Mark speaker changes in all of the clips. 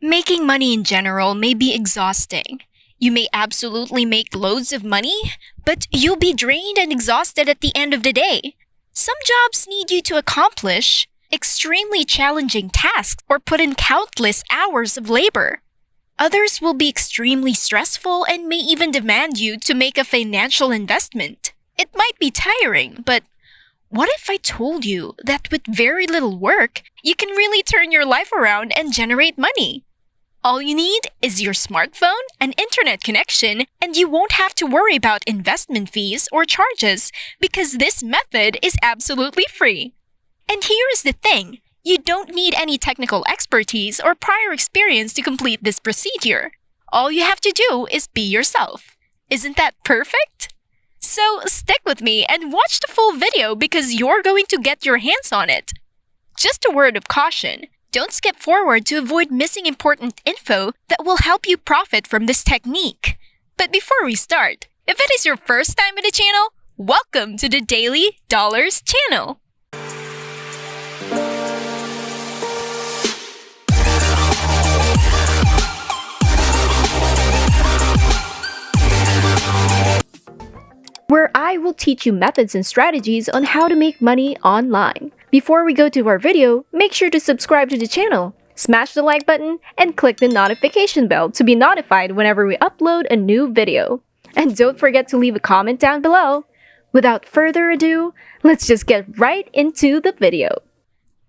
Speaker 1: Making money in general may be exhausting. You may absolutely make loads of money, but you'll be drained and exhausted at the end of the day. Some jobs need you to accomplish extremely challenging tasks or put in countless hours of labor. Others will be extremely stressful and may even demand you to make a financial investment. It might be tiring, but what if I told you that with very little work, you can really turn your life around and generate money? All you need is your smartphone, an internet connection, and you won't have to worry about investment fees or charges because this method is absolutely free. And here is the thing, you don't need any technical expertise or prior experience to complete this procedure. All you have to do is be yourself. Isn't that perfect? So stick with me and watch the full video because you're going to get your hands on it. Just a word of caution. Don't skip forward to avoid missing important info that will help you profit from this technique. But before we start, if it is your first time in the channel, welcome to the Daily Dollars channel. Where I will teach you methods and strategies on how to make money online. Before we go to our video, make sure to subscribe to the channel, smash the like button, and click the notification bell to be notified whenever we upload a new video. And don't forget to leave a comment down below. Without further ado, let's just get right into the video.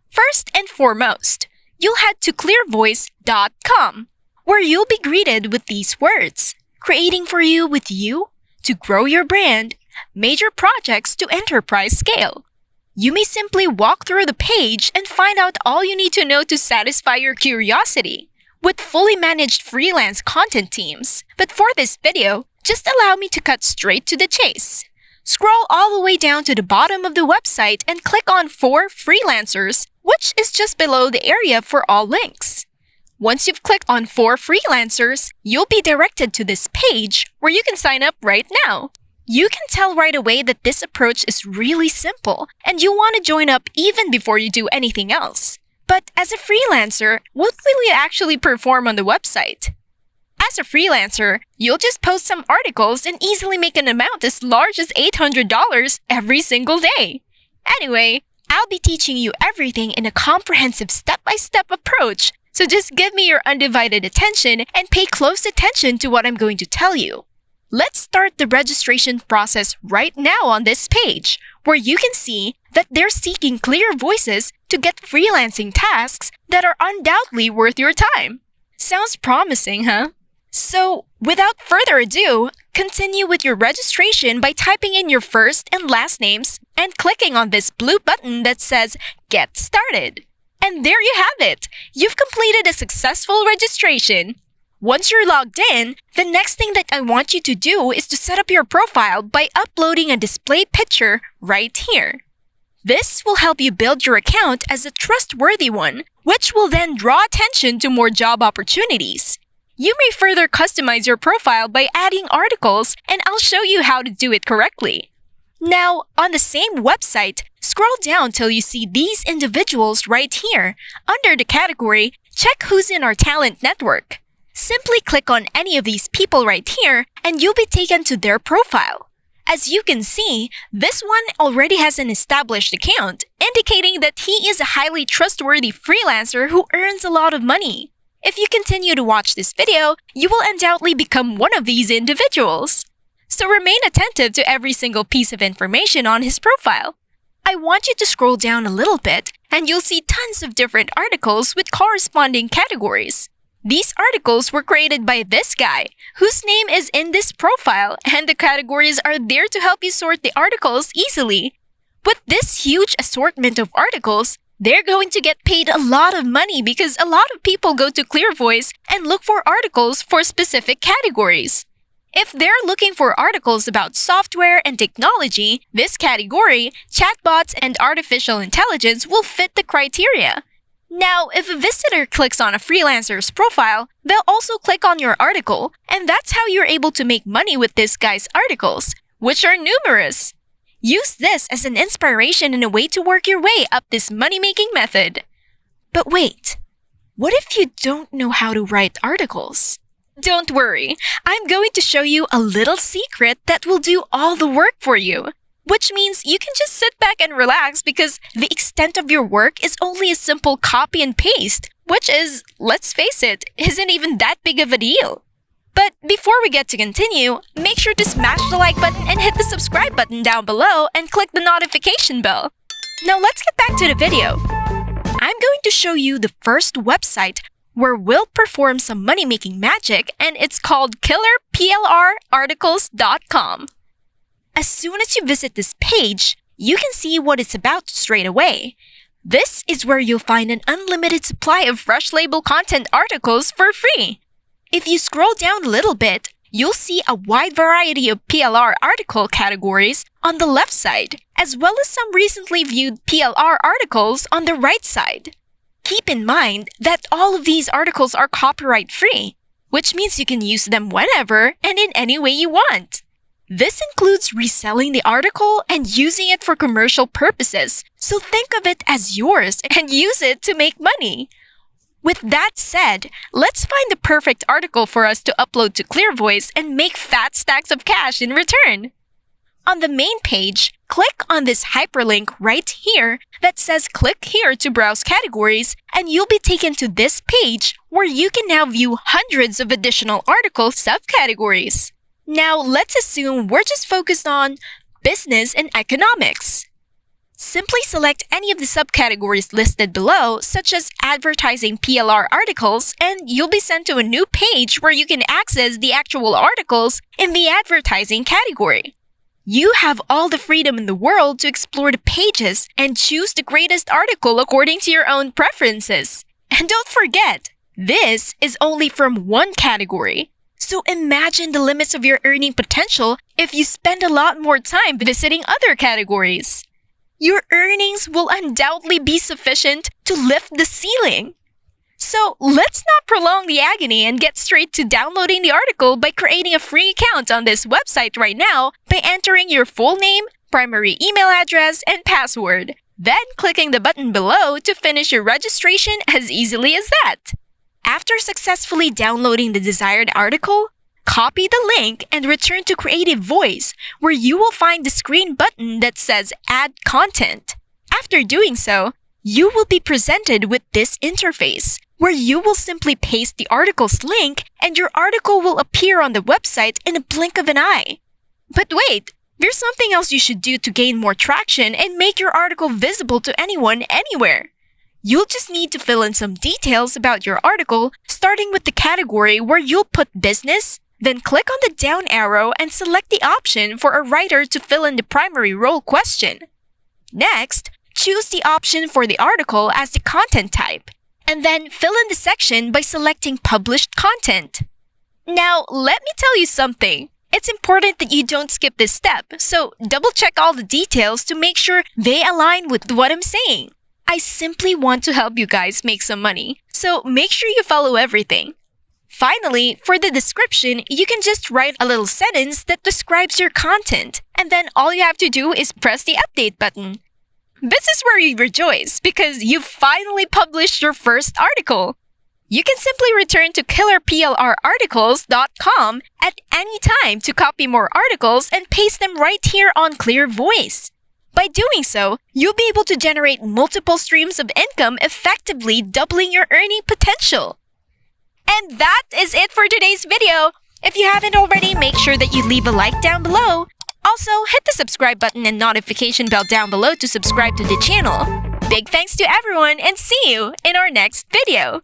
Speaker 1: First and foremost, you'll head to clearvoice.com, where you'll be greeted with these words: creating for you with you, to grow your brand, major projects to enterprise scale. You may simply walk through the page and find out all you need to know to satisfy your curiosity with fully managed freelance content teams. But for this video, just allow me to cut straight to the chase. Scroll all the way down to the bottom of the website and click on For Freelancers, which is just below the area for all links. Once you've clicked on For Freelancers, you'll be directed to this page where you can sign up right now. You can tell right away that this approach is really simple and you want to join up even before you do anything else. But as a freelancer, what will you actually perform on the website? As a freelancer, you'll just post some articles and easily make an amount as large as $800 every single day. Anyway, I'll be teaching you everything in a comprehensive step-by-step approach. So just give me your undivided attention and pay close attention to what I'm going to tell you. Let's start the registration process right now on this page, where you can see that they're seeking clear voices to get freelancing tasks that are undoubtedly worth your time. Sounds promising, huh? So, without further ado, continue with your registration by typing in your first and last names and clicking on this blue button that says Get Started. And there you have it! You've completed a successful registration. Once you're logged in, the next thing that I want you to do is to set up your profile by uploading a display picture right here. This will help you build your account as a trustworthy one, which will then draw attention to more job opportunities. You may further customize your profile by adding articles, and I'll show you how to do it correctly. Now, on the same website, scroll down till you see these individuals right here. Under the category, check who's in our talent network. Simply click on any of these people right here and you'll be taken to their profile. As you can see, this one already has an established account, indicating that he is a highly trustworthy freelancer who earns a lot of money. If you continue to watch this video, you will undoubtedly become one of these individuals. So remain attentive to every single piece of information on his profile. I want you to scroll down a little bit and you'll see tons of different articles with corresponding categories. These articles were created by this guy, whose name is in this profile, and the categories are there to help you sort the articles easily. With this huge assortment of articles, they're going to get paid a lot of money because a lot of people go to ClearVoice and look for articles for specific categories. If they're looking for articles about software and technology, this category, chatbots and artificial intelligence, will fit the criteria. Now, if a visitor clicks on a freelancer's profile, they'll also click on your article, and that's how you're able to make money with this guy's articles, which are numerous. Use this as an inspiration and a way to work your way up this money-making method. But wait, What if you don't know how to write articles? Don't worry, I'm going to show you a little secret that will do all the work for you. Which means you can just sit back and relax because the extent of your work is only a simple copy and paste, which is, let's face it, isn't even that big of a deal. But before we get to continue, make sure to smash the like button and hit the subscribe button down below and click the notification bell. Now let's get back to the video. I'm going to show you the first website where we'll perform some money-making magic, and it's called KillerPLRarticles.com. As soon as you visit this page, you can see what it's about straight away. This is where you'll find an unlimited supply of fresh label content articles for free. If you scroll down a little bit, you'll see a wide variety of PLR article categories on the left side, as well as some recently viewed PLR articles on the right side. Keep in mind that all of these articles are copyright-free, which means you can use them whenever and in any way you want. This includes reselling the article and using it for commercial purposes, so think of it as yours and use it to make money. With that said, let's find the perfect article for us to upload to ClearVoice and make fat stacks of cash in return. On the main page, click on this hyperlink right here that says click here to browse categories, and you'll be taken to this page where you can now view hundreds of additional article subcategories. Now let's assume we're just focused on business and economics. Simply select any of the subcategories listed below, such as advertising PLR articles, and you'll be sent to a new page where you can access the actual articles in the advertising category. You have all the freedom in the world to explore the pages and choose the greatest article according to your own preferences. And don't forget, this is only from one category. So imagine the limits of your earning potential if you spend a lot more time visiting other categories. Your earnings will undoubtedly be sufficient to lift the ceiling. So let's not prolong the agony and get straight to downloading the article by creating a free account on this website right now by entering your full name, primary email address, and password. Then clicking the button below to finish your registration as easily as that. After successfully downloading the desired article, copy the link and return to Creative Voice, where you will find the screen button that says Add Content. After doing so, you will be presented with this interface, where you will simply paste the article's link and your article will appear on the website in a blink of an eye. But wait, there's something else you should do to gain more traction and make your article visible to anyone, anywhere. You'll just need to fill in some details about your article, starting with the category where you'll put business, then click on the down arrow and select the option for a writer to fill in the primary role question. Next, choose the option for the article as the content type, and then fill in the section by selecting Published Content. Now, let me tell you something. It's important that you don't skip this step, so double-check all the details to make sure they align with what I'm saying. I simply want to help you guys make some money, so make sure you follow everything. Finally, for the description, you can just write a little sentence that describes your content, and then all you have to do is press the update button. This is where you rejoice because you've finally published your first article. You can simply return to KillerPLRarticles.com at any time to copy more articles and paste them right here on ClearVoice. By doing so, you'll be able to generate multiple streams of income, effectively doubling your earning potential. And that is it for today's video. If you haven't already, make sure that you leave a like down below. Also, hit the subscribe button and notification bell down below to subscribe to the channel. Big thanks to everyone and see you in our next video.